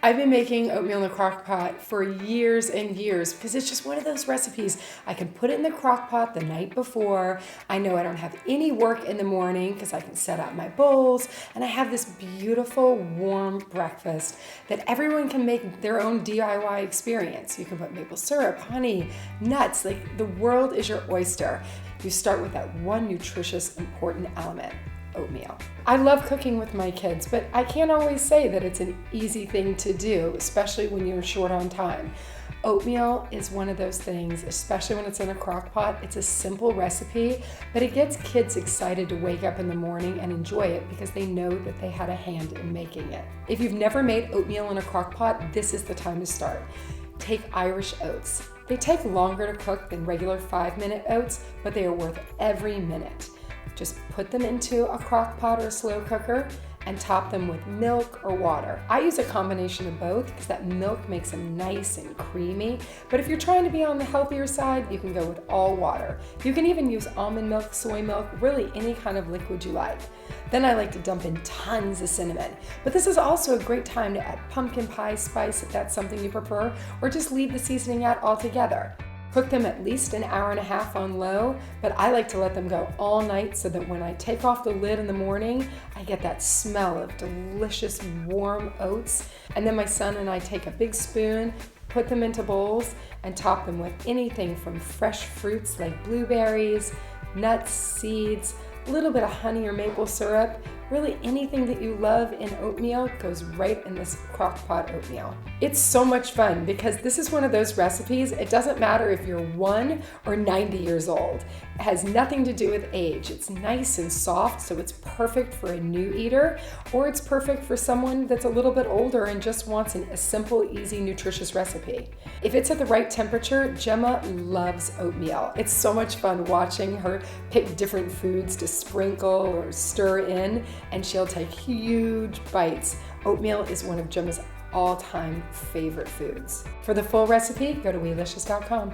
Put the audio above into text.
I've been making oatmeal in the crock pot for years and years because it's just one of those recipes. I can put it in the crock pot the night before. I know I don't have any work in the morning because I can set out my bowls, and I have this beautiful warm breakfast that everyone can make their own DIY experience. You can put maple syrup, honey, nuts, like the world is your oyster. You start with that one nutritious, important element. Oatmeal. I love cooking with my kids, but I can't always say that it's an easy thing to do, especially when you're short on time. Oatmeal is one of those things, especially when it's in a crock pot. It's a simple recipe, but it gets kids excited to wake up in the morning and enjoy it because they know that they had a hand in making it. If you've never made oatmeal in a crock pot, this is the time to start. Take Irish oats. They take longer to cook than regular 5-minute oats, but they are worth every minute. Just put them into a crock pot or a slow cooker and top them with milk or water. I use a combination of both because that milk makes them nice and creamy. But if you're trying to be on the healthier side, you can go with all water. You can even use almond milk, soy milk, really any kind of liquid you like. Then I like to dump in tons of cinnamon. But this is also a great time to add pumpkin pie spice if that's something you prefer, or just leave the seasoning out altogether. Cook them at least an hour and a half on low, but I like to let them go all night so that when I take off the lid in the morning, I get that smell of delicious warm oats. And then my son and I take a big spoon, put them into bowls, and top them with anything from fresh fruits like blueberries, nuts, seeds, a little bit of honey or maple syrup. Really anything that you love in oatmeal goes right in this crock pot oatmeal. It's so much fun because this is one of those recipes, it doesn't matter if you're 1 or 90 years old. It has nothing to do with age. It's nice and soft, so it's perfect for a new eater, or it's perfect for someone that's a little bit older and just wants a simple, easy, nutritious recipe. If it's at the right temperature, Gemma loves oatmeal. It's so much fun watching her pick different foods to sprinkle or stir in, and she'll take huge bites. Oatmeal is one of Gemma's all-time favorite foods. For the full recipe, go to Weelicious.com.